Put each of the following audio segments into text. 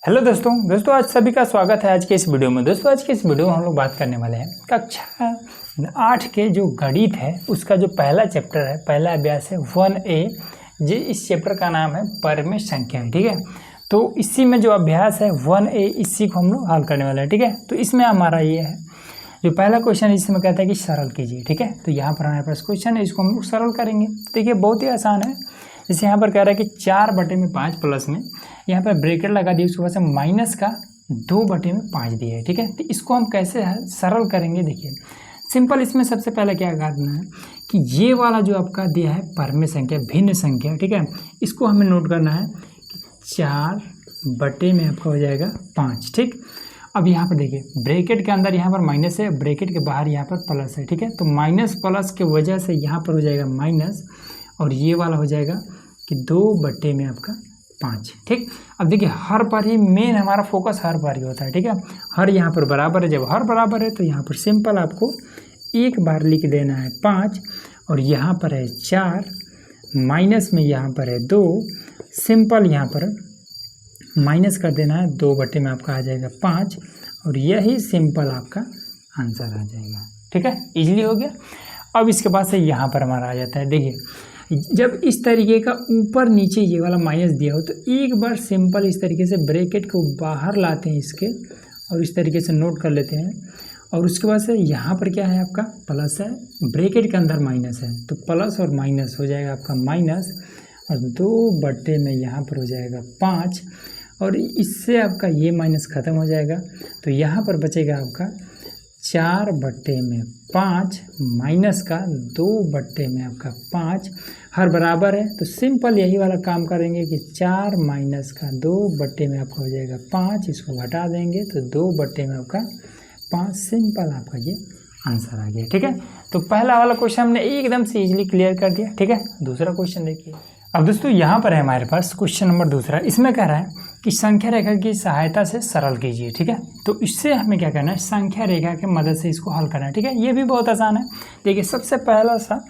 Hello दोस्तों आज सभी का स्वागत है आज के इस वीडियो में। दोस्तों आज के इस वीडियो में हम लोग बात करने वाले हैं कक्षा 8 के जो गणित है उसका जो पहला चैप्टर है, पहला अभ्यास है 1A। जी इस चैप्टर का नाम है परिमेय संख्या, ठीक है। तो इसी में जो अभ्यास है 1A इसी को हम लोग हल करने वाले हैं, ठीक है। तो इसमें हमारा ये है जो पहला क्वेश्चन, इसमें कहता है कि सरल कीजिए, ठीक है। तो यहाँ पर हमारे पास क्वेश्चन है, इसको हम लोग सरल करेंगे। देखिए बहुत ही आसान है। जैसे यहाँ पर कह रहा है कि 4/5 प्लस में यहाँ पर ब्रैकेट लगा दिए, उसके बाद से माइनस का 2/5 दिया है, ठीक है। तो इसको हम कैसे सरल करेंगे, देखिए सिंपल। इसमें सबसे पहले क्या करना है कि ये वाला जो आपका दिया है परिमेय संख्या, भिन्न संख्या, ठीक है, इसको हमें नोट करना है कि 4/में आपका हो जाएगा 5, ठीक। अब यहाँ पर देखिए ब्रैकेट के अंदर यहाँ पर माइनस है, ब्रैकेट के बाहर यहाँ पर प्लस है, ठीक है। तो माइनस प्लस की वजह से यहाँ पर हो जाएगा माइनस, और ये वाला हो जाएगा कि 2/में आपका 5, ठीक। अब देखिए हर पर ही मेन हमारा फोकस हर पर ही होता है, ठीक है। हर यहाँ पर बराबर है, जब हर बराबर है तो यहाँ पर सिंपल आपको एक बार लिख देना है 5, और यहाँ पर है 4, माइनस में यहाँ पर है 2, सिंपल यहाँ पर माइनस कर देना है, 2/में आपका आ जाएगा 5, और यही सिंपल आपका आंसर आ जाएगा, ठीक है। इजीली हो गया। अब इसके बाद से यहाँ पर हमारा आ जाता है, देखिए जब इस तरीके का ऊपर नीचे ये वाला माइनस दिया हो तो एक बार सिंपल इस तरीके से ब्रैकेट को बाहर लाते हैं इसके, और इस तरीके से नोट कर लेते हैं। और उसके बाद से यहाँ पर क्या है आपका प्लस है, ब्रैकेट के अंदर माइनस है, तो प्लस और माइनस हो जाएगा आपका माइनस, और 2/में यहाँ पर हो जाएगा 5, और इससे आपका ये माइनस ख़त्म हो जाएगा। तो यहाँ पर बचेगा आपका 4/5 माइनस का 2/में आपका 5, हर बराबर है तो सिंपल यही वाला काम करेंगे कि 4 माइनस का 2/में आपका हो जाएगा 5, इसको घटा देंगे तो 2/में आपका 5, सिंपल आपका ये आंसर आ गया, ठीक है। तो पहला वाला क्वेश्चन हमने एकदम से इजीली क्लियर कर दिया, ठीक है। दूसरा क्वेश्चन देखिए। अब दोस्तों यहाँ पर है हमारे पास क्वेश्चन नंबर दूसरा। इसमें कह रहा है कि संख्या रेखा की सहायता से सरल कीजिए, ठीक है। तो इससे हमें क्या करना है, संख्या रेखा की मदद से इसको हल करना है, ठीक है। ये भी बहुत आसान है। देखिए सबसे पहला सा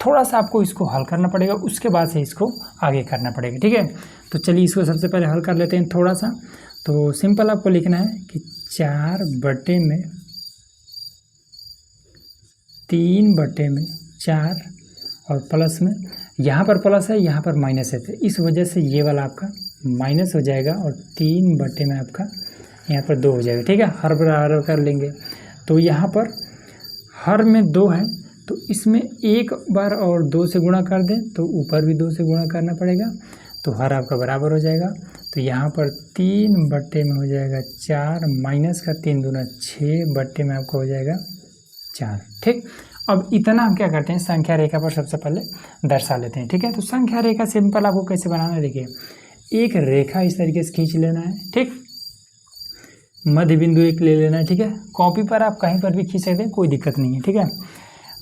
थोड़ा सा आपको इसको हल करना पड़ेगा, उसके बाद से इसको आगे करना पड़ेगा, ठीक है। तो चलिए इसको सबसे पहले हल कर लेते हैं थोड़ा सा। तो सिंपल आपको लिखना है कि 4/3/4 और प्लस में यहाँ पर प्लस है, यहाँ पर माइनस है, तो इस वजह से ये वाला आपका माइनस हो जाएगा, और 3/में आपका यहाँ पर 2 हो जाएगा, ठीक है। हर बराबर कर लेंगे। तो यहाँ पर हर में 2 है, तो इसमें एक बार और 2 से गुणा कर दें तो ऊपर भी 2 से गुणा करना पड़ेगा, तो हर आपका बराबर हो जाएगा। तो यहाँ पर 3/में हो जाएगा 4, माइनस का 3 दूना 6/में आपका हो जाएगा 4, ठीक। अब इतना हम क्या करते हैं, संख्या रेखा पर सबसे पहले दर्शा लेते हैं, ठीक है। तो संख्या रेखा सिंपल आपको कैसे बनाना है, देखिए एक रेखा इस तरीके से खींच लेना है, ठीक। मध्य बिंदु एक ले लेना है, ठीक है। कॉपी पर आप कहीं पर भी खींच सकते हैं, कोई दिक्कत नहीं है, ठीक है।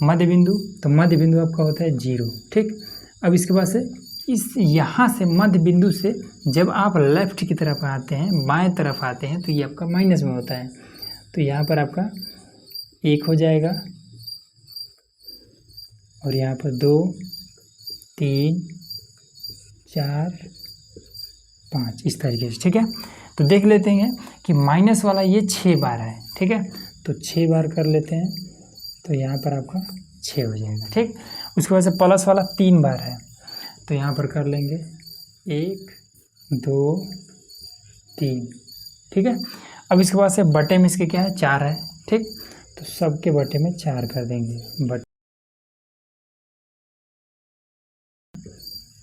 मध्य बिंदु, तो मध्य बिंदु आपका होता है 0, ठीक। अब इसके बाद से इस यहाँ से मध्य बिंदु से जब आप लेफ्ट की तरफ आते हैं, बाएँ तरफ आते हैं, तो ये आपका माइनस में होता है। तो यहाँ पर आपका 1 हो जाएगा, और यहाँ पर 2, 3, 4, 5 इस तरीके से, ठीक है। तो देख लेते हैं कि माइनस वाला ये 6 बार है, ठीक है। तो 6 बार कर लेते हैं, तो यहाँ पर आपका 6 हो जाएगा, ठीक। उसके बाद से प्लस वाला 3 बार है, तो यहाँ पर कर लेंगे 1, 2, 3, ठीक है। अब इसके बाद से बटे में इसके क्या है 4 है, ठीक। तो सबके बटे में 4 कर देंगे,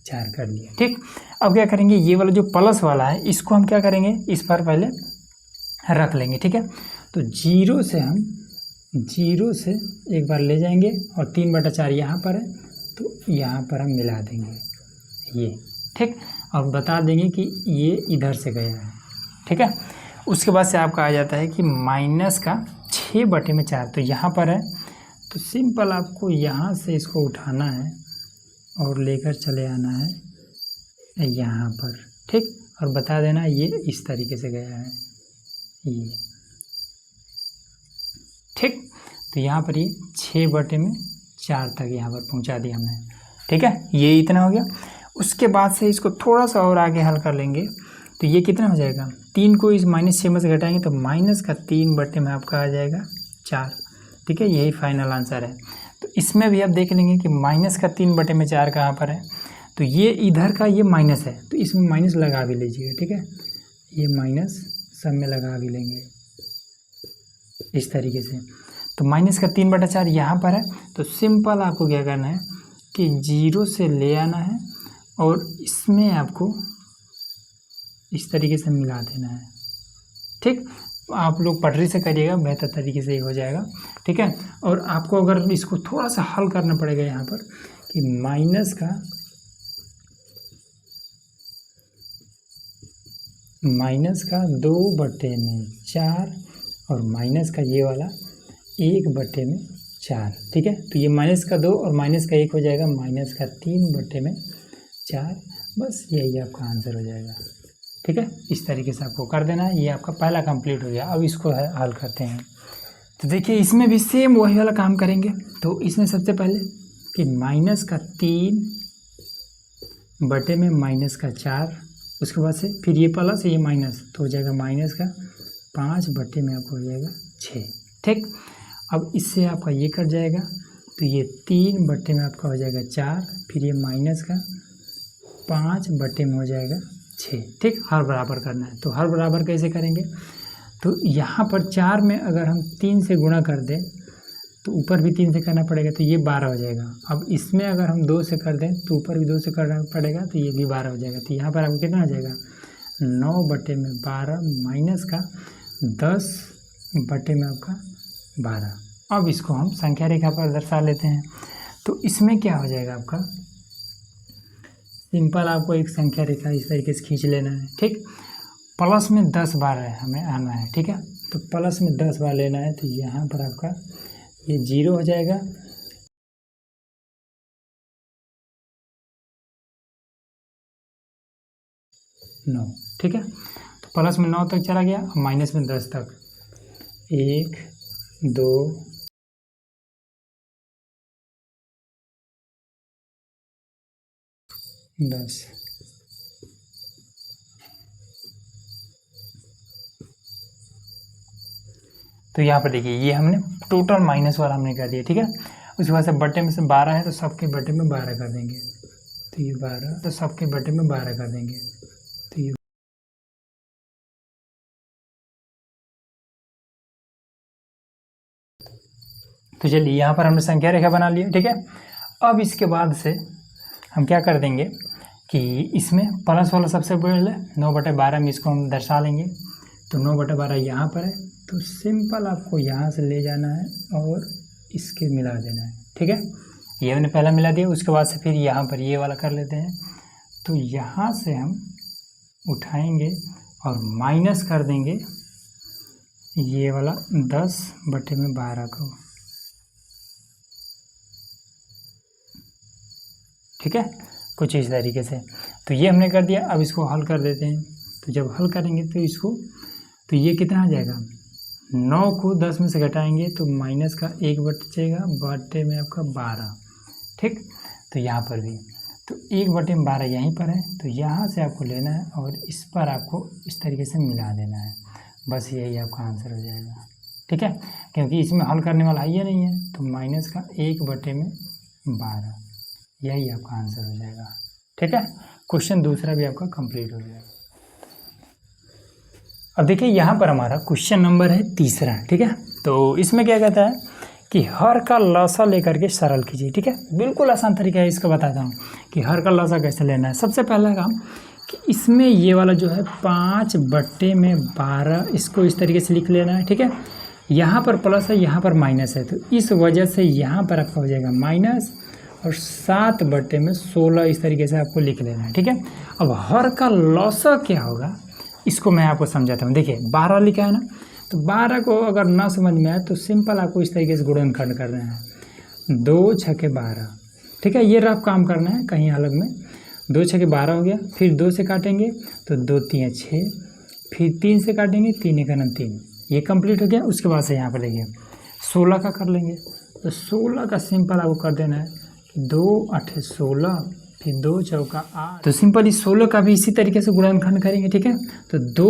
4 कर लिया, ठीक। अब क्या करेंगे, ये वाला जो प्लस वाला है इसको हम क्या करेंगे, इस पर पहले रख लेंगे, ठीक है। तो 0 से एक बार ले जाएंगे, और 3/4 यहाँ पर है, तो यहाँ पर हम मिला देंगे ये, ठीक। और बता देंगे कि ये इधर से गया है, ठीक है। उसके बाद से आपका आ जाता है कि माइनस का 6/4, तो यहाँ पर है, तो सिंपल आपको यहाँ से इसको उठाना है और लेकर चले आना है यहाँ पर, ठीक। और बता देना ये इस तरीके से गया है ये, ठीक। तो यहाँ पर ये 6/4 तक यहाँ पर पहुँचा दिया हमने, ठीक है। ये इतना हो गया। उसके बाद से इसको थोड़ा सा और आगे हल कर लेंगे, तो ये कितना हो जाएगा, 3 को इस -6 में से घटाएंगे तो -3 में आपका आ जाएगा 4। ठीक है, यही फाइनल आंसर है। तो इसमें भी आप देख लेंगे कि -3/4 कहाँ पर है, तो ये इधर का ये माइनस है, तो इसमें माइनस लगा भी लीजिएगा। ठीक है, ये माइनस सब में लगा भी लेंगे इस तरीके से। तो -3/4 यहाँ पर है, तो सिंपल आपको क्या करना है कि 0 से ले आना है और इसमें आपको इस तरीके से मिला देना है। ठीक, आप लोग पटरी से करिएगा, बेहतर तरीके से ही हो जाएगा। ठीक है, और आपको अगर इसको थोड़ा सा हल करना पड़ेगा यहाँ पर कि माइनस का 2/4 और माइनस का ये वाला 1/4। ठीक है, तो ये -2 और -1 हो जाएगा -3/4। बस यही आपका आंसर हो जाएगा। ठीक है, इस तरीके से आपको कर देना है। ये आपका पहला कंप्लीट हो गया। अब इसको हल करते हैं। तो देखिए इसमें भी सेम वही वाला काम करेंगे। तो इसमें सबसे पहले कि -3/4, उसके बाद से फिर ये प्लस ये माइनस, तो हो जाएगा -5/में आपको हो जाएगा 6। ठीक, अब इससे आपका ये कट जाएगा, तो ये 3/में आपका हो जाएगा 4, फिर ये -5/में हो जाएगा 6। ठीक, हर बराबर करना है। तो हर बराबर कैसे करेंगे, तो यहाँ पर 4 में अगर हम 3 से गुणा कर दें तो ऊपर भी 3 से करना पड़ेगा, तो ये 12 हो जाएगा। अब इसमें अगर हम 2 से कर दें तो ऊपर भी 2 से करना पड़ेगा, तो ये भी 12 हो जाएगा। तो यहाँ पर आपको कितना आ जाएगा 9/12 माइनस का 10/में आपका 12। अब इसको हम संख्या रेखा पर दर्शा लेते हैं। तो इसमें क्या हो जाएगा आपका, सिंपल आपको एक संख्या रेखा इस तरीके से खींच लेना है। ठीक, प्लस में 10 बार है हमें आना है। ठीक है, तो प्लस में 10 बार लेना है, तो यहाँ पर आपका ये 0 हो जाएगा, नौ। ठीक है, तो प्लस में 9 तक चला गया, माइनस में 10 तक, 1 2 10। तो यहाँ पर देखिए ये हमने टोटल माइनस वाला हमने कर दिया। ठीक है, उसके बाद से बटे में से 12 है, तो सबके बटे में 12 कर देंगे, तो ये 12, तो सबके बटे में 12 कर देंगे, तो ये तो चलिए यहाँ पर हमने संख्या रेखा बना लिया। ठीक है, अब इसके बाद से हम क्या कर देंगे कि इसमें प्लस वाला सबसे पहले 9/12 में इसको हम दर्शा लेंगे। तो 9/12 यहाँ पर है, तो सिंपल आपको यहाँ से ले जाना है और इसके मिला देना है। ठीक है, ये हमने पहला मिला दिया, उसके बाद से फिर यहाँ पर ये वाला कर लेते हैं। तो यहाँ से हम उठाएंगे और माइनस कर देंगे ये वाला 10/12 को। ठीक है, कुछ इस तरीके से। तो ये हमने कर दिया। अब इसको हल कर देते हैं। तो जब हल करेंगे तो इसको, तो ये कितना आ जाएगा, 9 को 10 में से घटाएंगे तो माइनस का 1 बचेगा, बटे में आपका 12। ठीक, तो यहाँ पर भी तो 1/12 यहीं पर है, तो यहाँ से आपको लेना है और इस पर आपको इस तरीके से मिला देना है। बस यही आपका आंसर हो जाएगा। ठीक है, क्योंकि इसमें हल करने वाला ये नहीं है, तो माइनस का 1/12 यही आपका आंसर हो जाएगा। ठीक है, क्वेश्चन दूसरा भी आपका कंप्लीट हो जाएगा। अब देखिए यहाँ पर हमारा क्वेश्चन नंबर है तीसरा। ठीक है, तो इसमें क्या कहता है कि हर का लसा लेकर के सरल कीजिए। ठीक है, बिल्कुल आसान तरीका है, इसका बताता हूँ कि हर का लसा कैसे लेना है। सबसे पहला काम कि इसमें ये वाला जो है 5/12 इसको इस तरीके से लिख लेना है। ठीक है, यहाँ पर प्लस है, यहाँ पर माइनस है, तो इस वजह से यहाँ पर आपका हो जाएगा माइनस, और 7/16 इस तरीके से आपको लिख लेना है। ठीक है, अब हर का लसा क्या होगा इसको मैं आपको समझाता हूँ। देखिए 12 लिखा है ना, तो 12 को अगर ना समझ में आए तो सिंपल आपको इस तरीके से गुणनखंड करना है, 2 छके 12। ठीक है, ये रफ काम करना है, कहीं अलग में 2 छके 12 हो गया। फिर 2 से काटेंगे तो 2 3 6, फिर 3 से काटेंगे 3 1 3, ये कंप्लीट हो गया। उसके बाद से यहाँ पर देखिए 16 का कर लेंगे, तो 16 का सिंपल आपको कर देना है 2 8 16, फिर 2 चौका 8। तो सिंपल इस 16 का भी इसी तरीके से गुणनखंड करेंगे, ठीक है। तो 2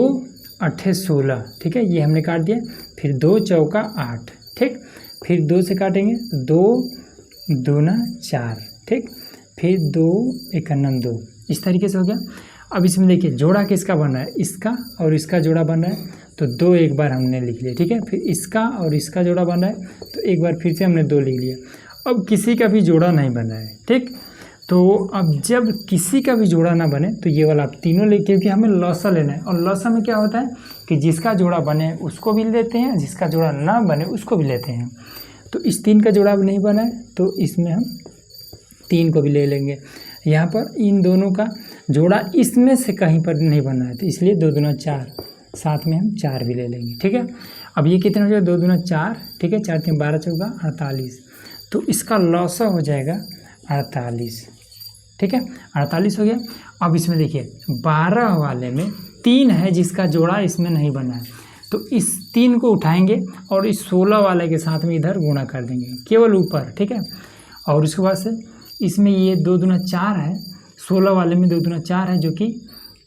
8 16, ठीक है, ये हमने काट दिया। फिर 2 चौका 8, ठीक। फिर 2 से काटेंगे तो 2 दूना 4, ठीक। फिर 2 एकन्नम 2, इस तरीके से हो गया। अब इसमें देखिए जोड़ा किसका बन रहा है, इसका और इसका जोड़ा बन रहा है, तो 2 एक बार हमने लिख लिया, ठीक है। फिर इसका और इसका जोड़ा बन रहा है, तो एक बार फिर से हमने 2 लिख लिया। अब किसी का भी जोड़ा नहीं बन रहा है, ठीक। तो अब जब किसी का भी जोड़ा ना बने तो ये वाला आप तीनों ले, क्योंकि हमें लौसा लेना है, और लौसा में क्या होता है कि जिसका जोड़ा बने उसको भी लेते हैं, जिसका जोड़ा ना बने उसको भी लेते हैं। तो इस 3 का जोड़ा भी नहीं बना है तो इसमें हम 3 को भी ले लेंगे। यहाँ पर इन दोनों का जोड़ा इसमें से कहीं पर नहीं बना है, तो इसलिए 2 दूना 4, साथ में हम 4 भी ले लेंगे, ठीक है। अब ये कितना हो जाएगा, 2 दूना 4, ठीक है, 4 3 12 चौका 48। तो इसका लौसा हो जाएगा 48, ठीक है, 48 हो गया। अब इसमें देखिए 12 वाले में 3 है जिसका जोड़ा इसमें नहीं बना है, तो इस 3 को उठाएंगे और इस 16 वाले के साथ में इधर गुणा कर देंगे केवल ऊपर, ठीक है। और उसके बाद से इसमें ये 2 दूना 4 है, 16 वाले में 2 दूना 4 है जो कि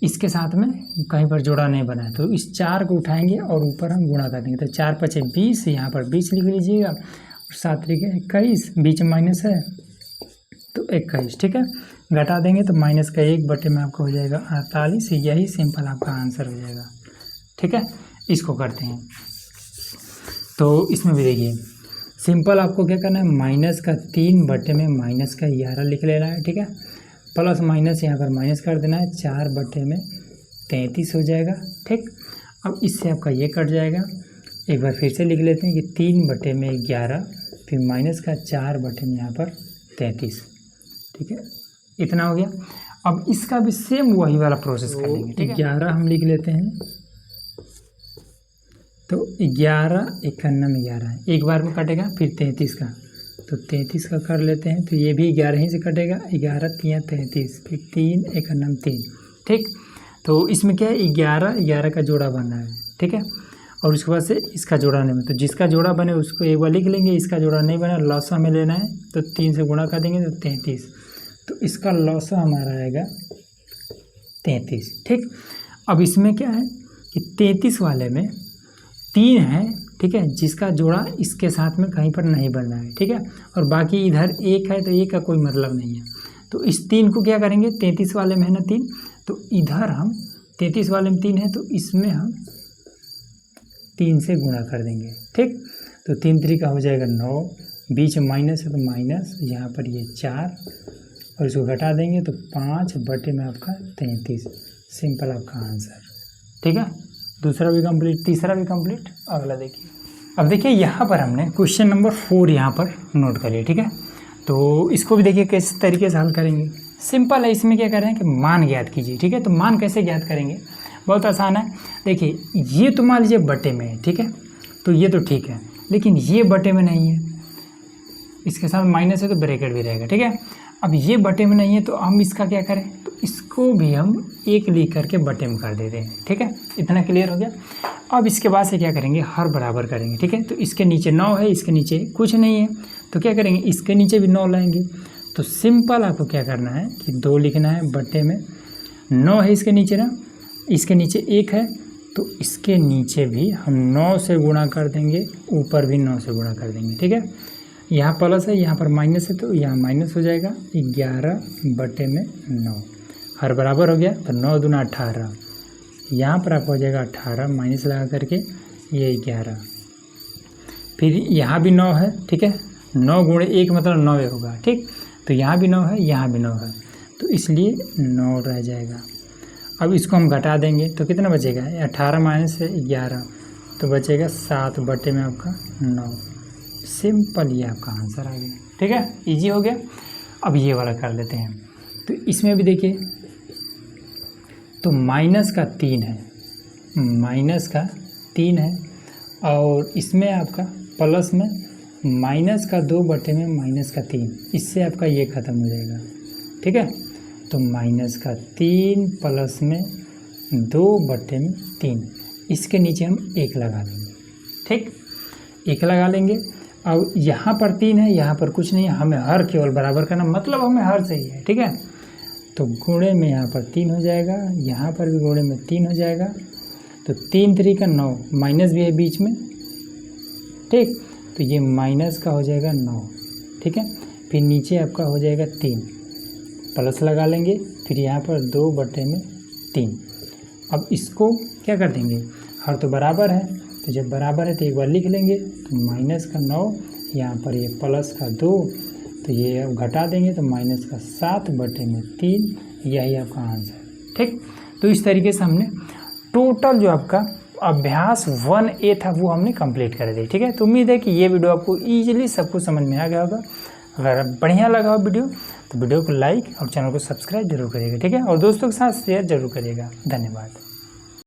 इसके साथ में कहीं पर जोड़ा नहीं बना है, तो इस 4 को उठाएंगे और ऊपर हम गुणा कर देंगे। तो 4 5 20, यहाँ पर 20 लिख लीजिएगा, और 7 3 21, बीच में माइनस है तो 21, ठीक है। घटा देंगे तो माइनस का 1 बटे में आपको हो जाएगा 48। यही सिंपल आपका आंसर हो जाएगा, ठीक है। इसको करते हैं तो इसमें भी देखिए सिंपल आपको क्या करना है, माइनस का 3 बटे में माइनस का 11 लिख लेना है, ठीक है। प्लस माइनस यहाँ पर माइनस कर देना है, 4 बटे में 33 हो जाएगा, ठीक। अब इससे आपका ये कट जाएगा। एक बार फिर से लिख लेते हैं कि 3 बटे में 11, फिर माइनस का 4 बटे में यहाँ पर 33, ठीक है, इतना हो गया। अब इसका भी सेम वही वाला प्रोसेस कर लेंगे, ठीक है। 11 हम लिख लेते हैं, तो 11 एकन्नम 11 है, एक बार में कटेगा। फिर 33 का, तो 33 का कर लेते हैं, तो ये भी 11 ही से कटेगा, 11 3 33, फिर 3 एकन्नम 3, ठीक। तो इसमें क्या है, 11 का जोड़ा बना है, ठीक है। और उसके बाद से इसका जोड़ा नहीं बना, तो जिसका जोड़ा बने उसको एक बार लिख लेंगे, इसका जोड़ा नहीं बना लौसा में लेना है, तो 3 से गुणा कर देंगे तो 33, तो इसका लौसा हमारा आएगा 33, ठीक। अब इसमें क्या है कि 33 वाले में 3 है, ठीक है, जिसका जोड़ा इसके साथ में कहीं पर नहीं बन रहा है, ठीक है। और बाकी इधर 1 है, तो 1 का कोई मतलब नहीं है। तो इस 3 को क्या करेंगे, 33 वाले में है ना 3, तो इधर हम 33 वाले में 3 है, तो इसमें हम 3 से गुणा कर देंगे, ठीक। तो 3 3 का हो जाएगा 9, बीच में माइनस है तो माइनस, यहाँ पर ये 4, और इसको घटा देंगे तो 5 बटे में आपका 33, सिंपल आपका आंसर, ठीक है। दूसरा भी कंप्लीट, तीसरा भी कंप्लीट। अगला देखिए, अब देखिए यहाँ पर हमने क्वेश्चन नंबर 4 यहाँ पर नोट करिए, ठीक है। तो इसको भी देखिए किस तरीके से हल करेंगे। सिंपल है, इसमें क्या कर रहे हैं कि मान ज्ञात कीजिए, ठीक है। तो मान कैसे ज्ञात करेंगे, बहुत आसान है। देखिए ये तो मान लीजिए बटे में है, ठीक है, तो ये तो ठीक है, लेकिन ये बटे में नहीं है, इसके साथ माइनस है तो ब्रैकेट भी रहेगा, ठीक है। अब ये बटे में नहीं है तो हम इसका क्या करें, तो इसको भी हम 1 लिख करके बटे में कर देते हैं, ठीक है। इतना क्लियर हो गया। अब इसके बाद से क्या करेंगे, हर बराबर करेंगे, ठीक है। तो इसके नीचे 9 है, इसके नीचे कुछ नहीं है, तो क्या करेंगे, इसके नीचे भी 9 लाएंगे। तो सिंपल आपको क्या करना है कि 2 लिखना है बटे में, 9 है इसके नीचे ना, इसके नीचे 1 है, तो इसके नीचे भी हम 9 से गुणा कर देंगे, ऊपर भी 9 से गुणा कर देंगे, ठीक है। यहाँ प्लस है, यहाँ पर माइनस है, तो यहाँ माइनस हो जाएगा, 11 बटे में 9, हर बराबर हो गया। तो 9 दूना 18, यहाँ पर आपको हो जाएगा 18, माइनस लगा करके ये 11, फिर यहाँ भी 9 है, ठीक है, 9 गुणे 1 मतलब 9 होगा, ठीक। तो यहाँ भी 9 है, यहाँ भी 9 है, तो इसलिए 9 रह जाएगा। अब इसको हम घटा देंगे तो कितना बचेगा, 18 माइनस 11, तो बचेगा 7 बटे में आपका 9, सिंपल ये आपका आंसर आ गया, ठीक है, इजी हो गया। अब ये वाला कर लेते हैं। तो इसमें भी देखिए, तो माइनस का 3 है, माइनस का 3 है, और इसमें आपका प्लस में माइनस का 2 बटे में माइनस का 3, इससे आपका ये ख़त्म हो जाएगा, ठीक है। तो माइनस का 3 प्लस में 2 बटे में 3, इसके नीचे हम 1 लगा लेंगे, ठीक, 1 लगा लेंगे। अब यहाँ पर 3 है, यहाँ पर कुछ नहीं है, हमें हर केवल बराबर करना, मतलब हमें हर सही है, ठीक है। तो गुणे में यहाँ पर 3 हो जाएगा, यहाँ पर भी गुणे में 3 हो जाएगा। तो 3 3 का 9, माइनस भी है बीच में, ठीक। तो ये माइनस का हो जाएगा 9, ठीक है। फिर नीचे आपका हो जाएगा 3, प्लस लगा लेंगे, फिर यहाँ पर 2/3। अब इसको क्या कर देंगे, हर तो बराबर है, तो जब बराबर है तो एक बार लिख लेंगे। तो माइनस का 9, यहाँ पर ये प्लस का 2, तो ये अब घटा देंगे तो माइनस का 7/3, यही आपका आंसर, ठीक। तो इस तरीके से हमने टोटल जो आपका अभ्यास 1A था वो हमने कंप्लीट कर दिया, ठीक है। तो उम्मीद है कि ये वीडियो आपको ईजिली सब कुछ समझ में आ गया होगा। अगर बढ़िया लगा हो वीडियो तो वीडियो को लाइक और चैनल को सब्सक्राइब जरूर करिएगा, ठीक है। और दोस्तों के साथ शेयर जरूर करिएगा। धन्यवाद।